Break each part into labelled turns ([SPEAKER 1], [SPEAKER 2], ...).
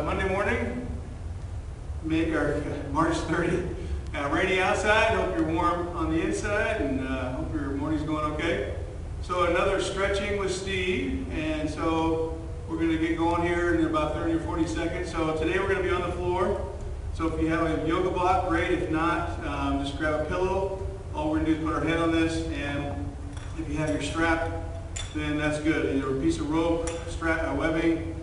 [SPEAKER 1] Monday morning, make our March 30th. Rainy outside, hope you're warm on the inside, and hope your morning's going okay. So another stretching with Steve, and so we're going to get going here in about 30 or 40 seconds. So today we're going to be on the floor. So if you have a yoga block, great. If not, just grab a pillow. All we're going to do is put our head on this, and if you have your strap, then that's good. Either a piece of rope, strap, webbing,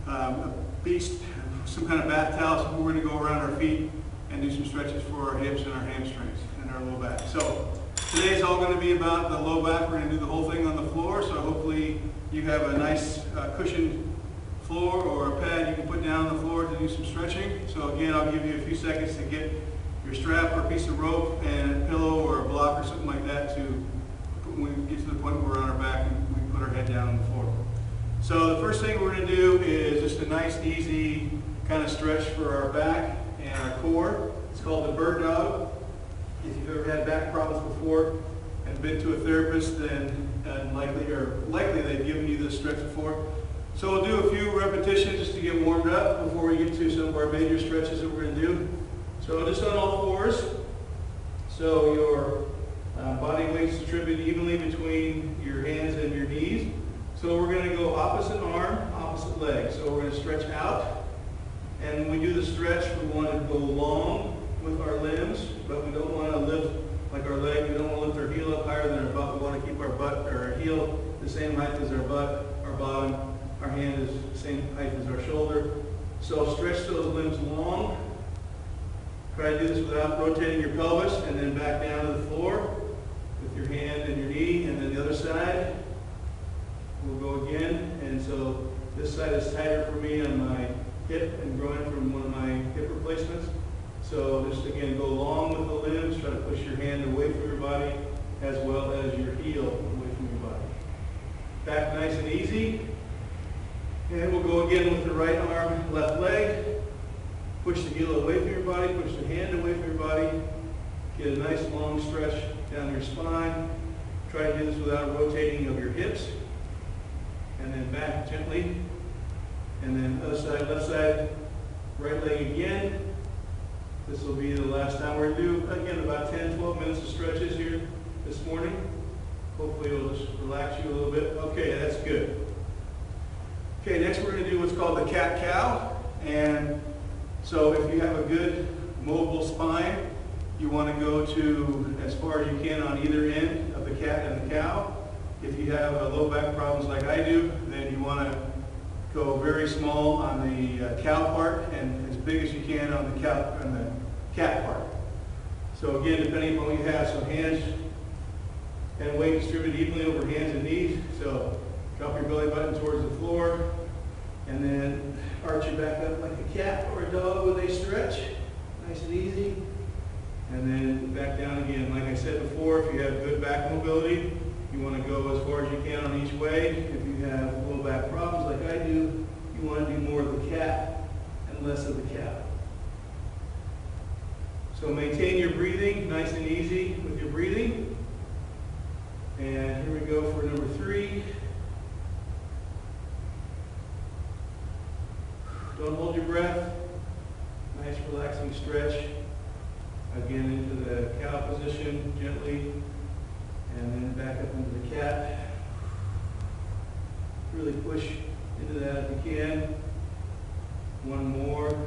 [SPEAKER 1] a beast, some kind of bath towel. So we're going to go around our feet and do some stretches for our hips and our hamstrings and our low back. So today's all going to be about the low back. We're going to do the whole thing on the floor. So hopefully you have a nice cushioned floor or a pad you can put down on the floor to do some stretching. So again, I'll give you a few seconds to get your strap or a piece of rope and a pillow or a block or something like that to when we get to the point where we're on our back and we put our head down on the floor. So the first thing we're going to do is just a nice, easy kind of stretch for our back and our core. It's called the bird dog. If you've ever had back problems before and been to a therapist, then likely they've given you this stretch before. So we'll do a few repetitions just to get warmed up before we get to some of our major stretches that we're going to do. So just on all fours. So your body weight is distributed evenly between your hands and your knees. So we're going to go opposite arm, opposite leg. So we're going to stretch out. And when we do the stretch, we want to go long with our limbs, but we don't want to lift like our leg. We don't want to lift our heel up higher than our butt. We want to keep our butt or our heel the same height as our butt, our bottom. Our hand is the same height as our shoulder. So stretch those limbs long. Try to do this without rotating your pelvis, and then back down to the floor with your hand and your knee, and then the other side. We'll go again, and so this side is tighter for me on my hip and growing from one of my hip replacements. So just again, go long with the limbs. Try to push your hand away from your body as well as your heel away from your body. Back nice and easy. And we'll go again with the right arm, left leg. Push the heel away from your body. Push the hand away from your body. Get a nice long stretch down your spine. Try to do this without rotating of your hips. And then back gently. And then other side, left side, right leg again. This will be the last time we're going to do, again, about 10, 12 minutes of stretches here this morning. Hopefully it'll just relax you a little bit. Okay, that's good. Okay, next we're going to do what's called the cat-cow. And so if you have a good mobile spine, you want to go to as far as you can on either end of the cat and the cow. If you have low back problems like I do, then you want to go very small on the cow part and as big as you can on the cat part. So again, depending on what you have, so hands and weight distributed evenly over hands and knees. So drop your belly button towards the floor, and then arch your back up like a cat or a dog when they stretch. Nice and easy. And then back down again. Like I said before, if you have good back mobility, you want to go as far as you can on each way. If you have low back problems like I do, you want to do more of the cat and less of the cow. So maintain your breathing nice and easy with your breathing. And here we go for number 3. Don't hold your breath. Nice relaxing stretch. Again into the cow position gently. And then back up into the cat. Really push into that if you can. One more.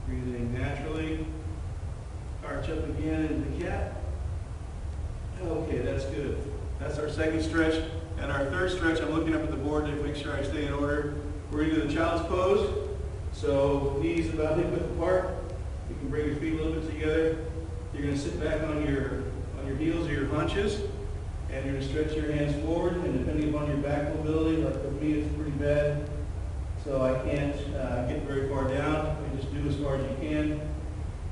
[SPEAKER 1] Breathing naturally. Arch up again into the cat. Okay, that's good. That's our second stretch. And our third stretch, I'm looking up at the board to make sure I stay in order. We're going to do the child's pose. So knees about hip width apart. You can bring your feet a little bit together. You're going to sit back on your heels or your haunches, and you're going to stretch your hands forward. And depending upon your back mobility, like with me, it's pretty bad, so I can't get very far down. You just do as far as you can.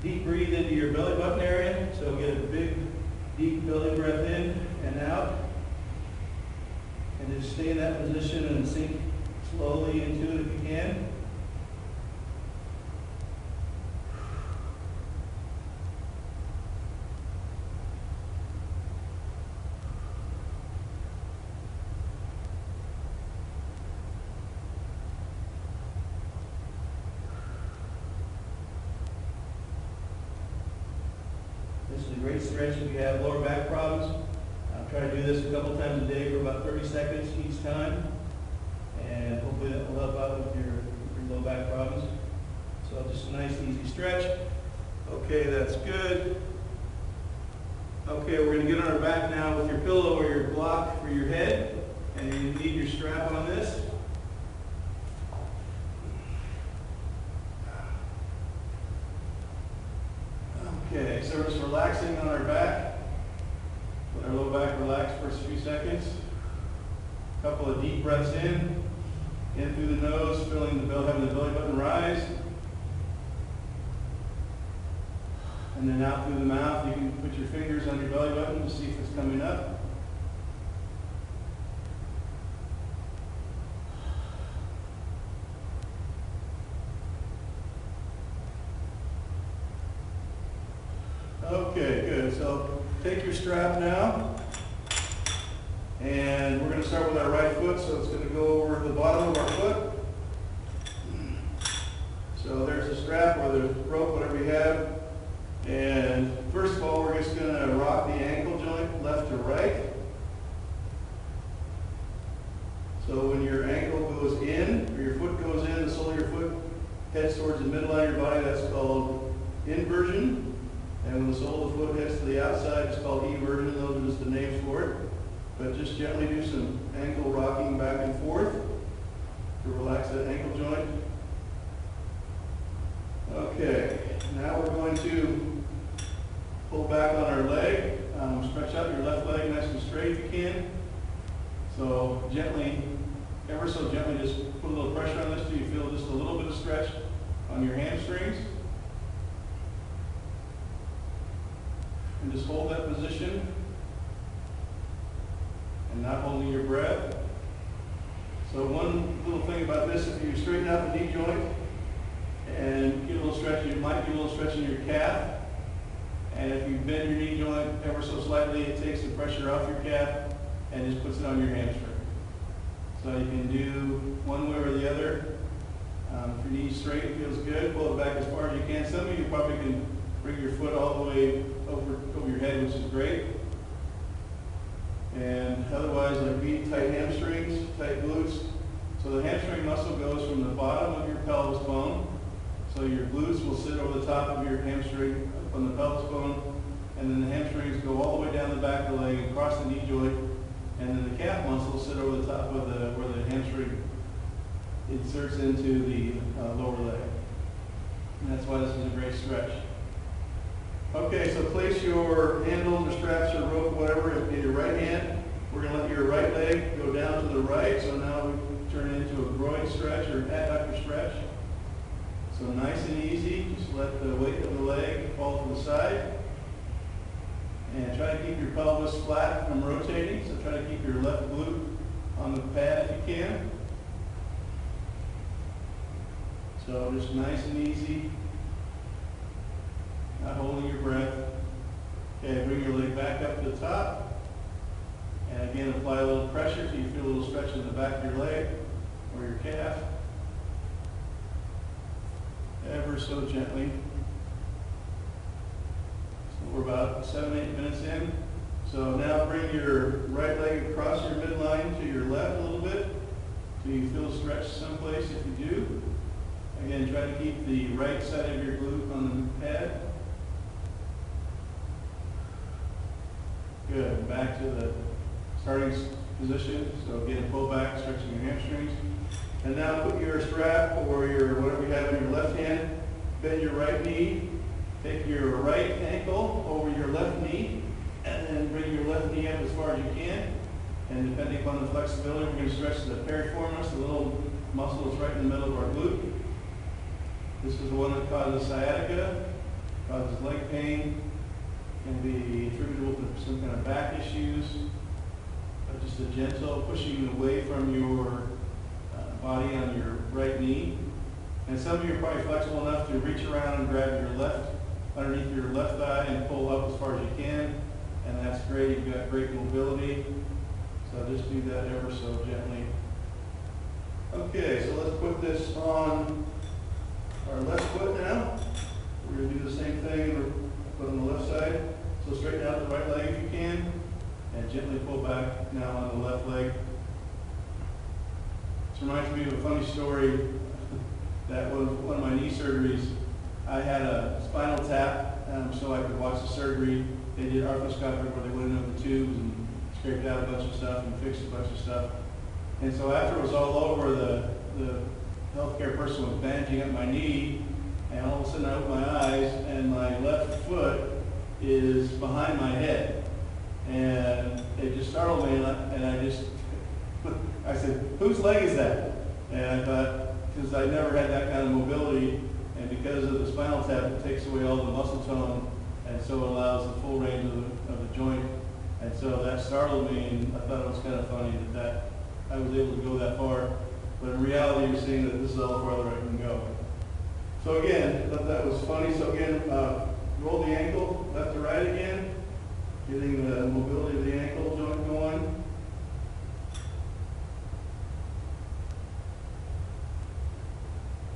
[SPEAKER 1] Deep breathe into your belly button area. So get a big, deep belly breath in and out, and just stay in that position and sink slowly into it if you can.
[SPEAKER 2] great stretch if you have lower back problems. Try to do this a couple times a day for about 30 seconds each time. And hopefully that will help out with your low back problems. So just a nice easy stretch.
[SPEAKER 1] Okay, that's good. Okay, we're going to get on our back now with your pillow or your block for your head. And you need your strap on this. Okay, so we're just relaxing on our back. Let our low back relax for a few seconds. A couple of deep breaths in through the nose, feeling the belly, having the belly button rise. And then out through the mouth, you can put your fingers on your belly button to see if it's coming up. Okay, good. So take your strap now, and we're going to start with our right foot, so it's going to go over the bottom of our foot. So there's the strap or the rope, whatever you have. And first of all, we're just going to rock the ankle joint left to right. So when your ankle goes in, or your foot goes in, the sole of your foot heads towards the midline of your body, that's called inversion. And when the sole of the foot heads to the outside, it's called eversion. Those are just the names for it. But just gently do some ankle rocking back and forth to relax that ankle joint. Okay, now we're going to pull back on our leg. Stretch out your left leg nice and straight if you can. So gently, ever so gently, just put a little pressure on this till you feel just a little bit of stretch on your hamstrings. And just hold that position and not holding your breath. So one little thing about this, if you straighten out the knee joint and get a little stretch, you might get a little stretch in your calf. And if you bend your knee joint ever so slightly, it takes the pressure off your calf and just puts it on your hamstring. So you can do one way or the other. If your knee's straight, it feels good. Pull it back as far as you can. Some of you probably can bring your foot all the way over your head, which is great. And otherwise, like me, tight hamstrings, tight glutes. So the hamstring muscle goes from the bottom of your pelvis bone. So your glutes will sit over the top of your hamstring up on the pelvis bone. And then the hamstrings go all the way down the back of the leg and across the knee joint. And then the calf muscle will sit over the top of where the hamstring inserts into the lower leg. And that's why this is a great stretch. Okay, so place your handles or straps or rope, whatever, in your right hand. We're going to let your right leg go down to the right. So now we turn it into a groin stretch or adductor stretch. So nice and easy. Just let the weight of the leg fall to the side. And try to keep your pelvis flat from rotating. So try to keep your left glute on the pad if you can. So just nice and easy. Not holding your breath. Okay, bring your leg back up to the top. And again, apply a little pressure so you feel a little stretch in the back of your leg or your calf. Ever so gently. So we're about 7-8 minutes in. So now bring your right leg across your midline to your left a little bit. So you feel stretched someplace if you do. Again, try to keep the right side of your glute on the pad. Good. Back to the starting position. So again, pull back, stretching your hamstrings. And now put your strap or your whatever you have in your left hand. Bend your right knee. Take your right ankle over your left knee. And then bring your left knee up as far as you can. And depending upon the flexibility, we're going to stretch the piriformis, the little muscle that's right in the middle of our glute. This is the one that causes sciatica, causes leg pain, can be attributable to some kind of back issues. Just a gentle pushing away from your body on your right knee. And some of you are probably flexible enough to reach around and grab your left, underneath your left thigh and pull up as far as you can. And that's great, you've got great mobility. So just do that ever so gently. Okay, so let's put this on our left foot now. We're going to do the same thing, put on the left side.
[SPEAKER 2] So straighten out the right leg if you can, and gently pull back now on the left leg. This reminds me of a funny story. That was one of my knee surgeries. I had a spinal tap, so I could watch the surgery. They did arthroscopic where they went into the tubes and scraped out a bunch of stuff and fixed a bunch of stuff. And so after it was all over, the healthcare person was bandaging up my knee, and all of a sudden I opened my eyes, and my left foot is behind my head. And it just startled me, and I said, whose leg is that? And I thought, because I never had that kind of mobility, and because of the spinal tap, it takes away all the muscle tone, and so it allows the full range of the joint. And so that startled me, and I thought it was kind of funny that I was able to go that far. But in reality, you're seeing that this is all the farther I can go. So again, I thought that was funny. So again, roll the ankle left to right again, getting the mobility of the ankle joint going.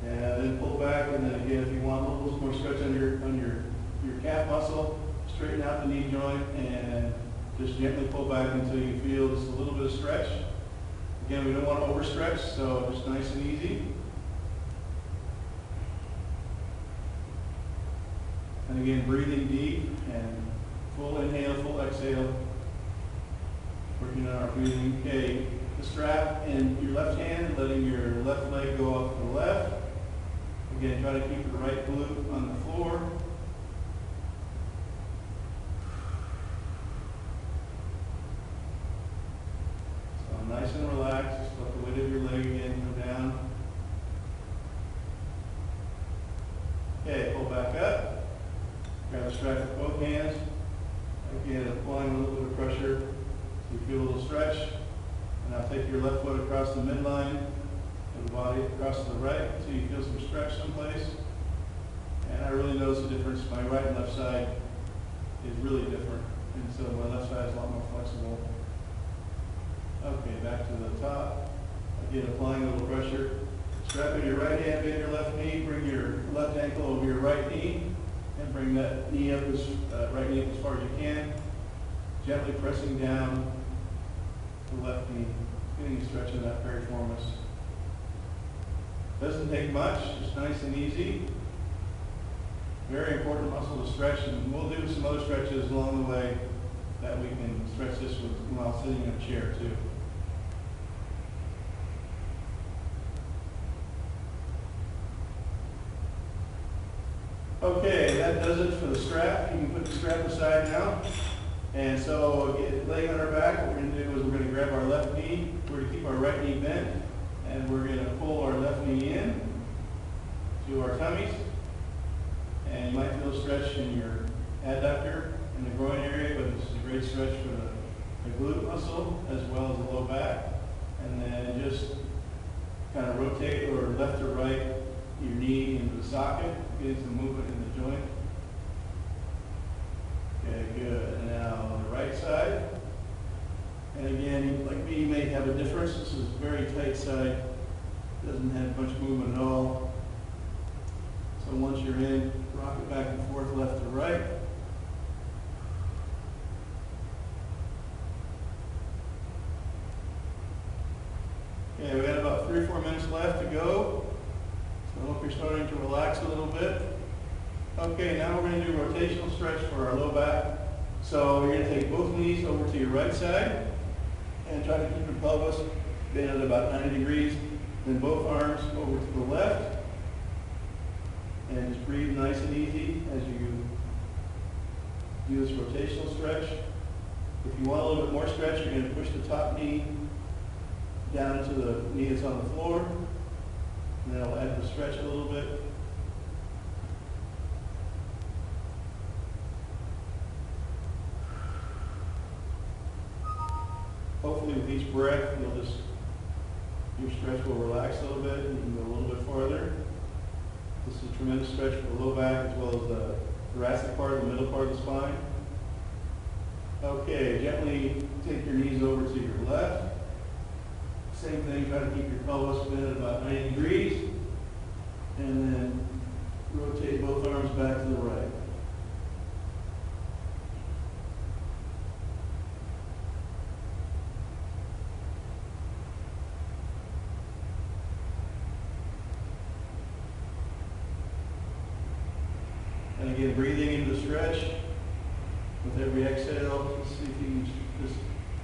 [SPEAKER 2] And then pull back, and then again, if you want a little more stretch on your calf muscle, straighten out the knee joint and just gently pull back until you feel just a little bit of stretch. Again, we don't want to overstretch, so just nice and easy. And again, breathing deep and full inhale, full exhale. Working on our breathing. Okay, the strap in your left hand, letting your left leg go off to the left. Again, try to keep the right glute on the floor. So nice and relaxed. Just let the weight of your leg again come down. Okay, pull back up. Grab the strap with both hands. Again, applying a little bit of pressure so you feel a little stretch. And now take your left foot across the midline of the body, across to the right, so you feel some stretch someplace. And I really notice the difference. My right and left side is really different. And so my left side is a lot more flexible. Okay, back to the top. Again, applying a little pressure. Strap in your right hand, bend your left knee, bring your left ankle over your right knee, and bring that knee up right knee up as far as you can. Gently pressing down the left knee, getting a stretch in that piriformis. Doesn't take much, just nice and easy. Very important muscle to stretch, and we'll do some other stretches along the way that we can stretch this with while sitting in a chair too. Okay, that does it for the strap. You can put the strap aside now. And so, laying on our back, what we're going to do is we're going to grab our left knee. We're going to keep our right knee bent, and we're going to pull our left knee in to our tummies. And you might feel a stretch in your adductor in the groin area, but this is a great stretch for the glute muscle as well as the low back. And then just kind of rotate or left or right your knee into the socket, getting some movement in the joint. Okay, good. And now on the right side. And again, like me, you may have a difference. This is a very tight side. Doesn't have much movement at all. So once you're in, rock it back and forth, left to right. Okay, we got about 3 or 4 minutes left to go. So I hope you're starting to relax a little bit. Okay, now we're going to do a rotational stretch for our low back. So you're going to take both knees over to your right side and try to keep your pelvis bent at about 90 degrees. Then both arms over to the left. And just breathe nice and easy as you do this rotational stretch. If you want a little bit more stretch, you're going to push the top knee down into the knee that's on the floor. And that'll add the stretch a little bit. Hopefully with each breath, your stretch will relax a little bit and you can go a little bit farther. This is a tremendous stretch for the low back as well as the thoracic part, the middle part of the spine. Okay, gently take your knees over to your left. Same thing, try to keep your pelvis bent at about 90 degrees. And then rotate both arms back to the right. again, breathing into the stretch. With every exhale, let's see if you can just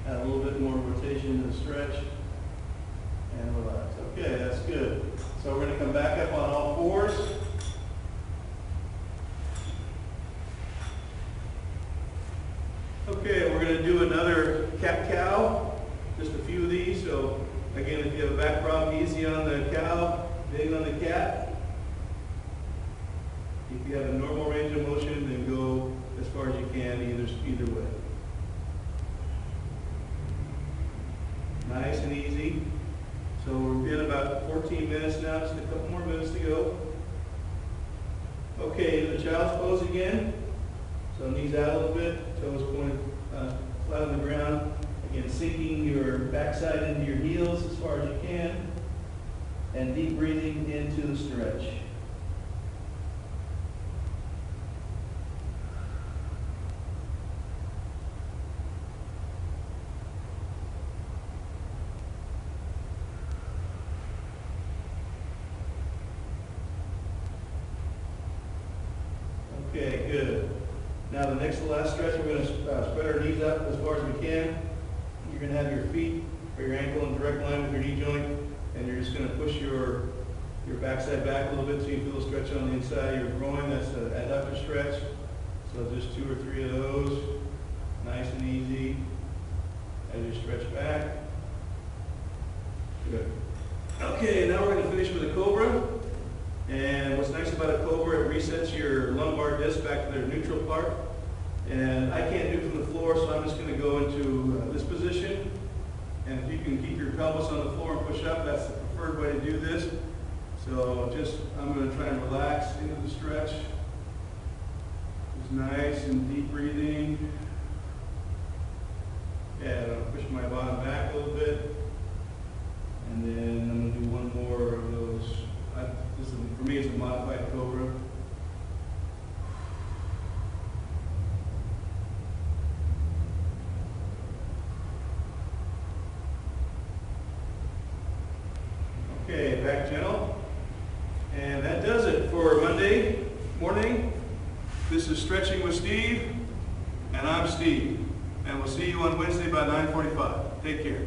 [SPEAKER 2] add a little bit more rotation to the stretch. And relax. Okay, that's good. So we're going to come back up on all fours. Okay, we're going to do another cat-cow. Just a few of these. So again, if you have a back problem, easy on the cow, big on the cat. If you have a normal range of motion, then go as far as you can, either way. Nice and easy. So we're in about 14 minutes now, just a couple more minutes to go. Okay, into the child's pose again. So knees out a little bit, toes pointed flat on the ground. Again, sinking your backside into your heels as far as you can. And deep breathing into the stretch. Okay, good. Now the next to last stretch, we're going to spread our knees up as far as we can. You're going to have your feet or your ankle in direct line with your knee joint, and you're just going to push your backside back a little bit so you feel a stretch on the inside of your groin. That's the adductor stretch. So just 2 or 3 of those, nice and easy as you stretch back. Good. Okay, now we're going to finish with a cobra. And what's nice about a cobra, it resets your lumbar disc back to their neutral part. And I can't do it from the floor, so I'm just going to go into this position. And if you can keep your pelvis on the floor and push up, that's the preferred way to do this. So I'm going to try and relax into the stretch. Just nice and deep breathing. Yeah, I'm going to push my bottom back a little bit. And then I'm going to do one more of those. For me, it's a modified cobra. Okay, back gentle. And that does it for Monday morning. This is Stretching with Steve, and I'm Steve. And we'll see you on Wednesday by 9:45. Take care.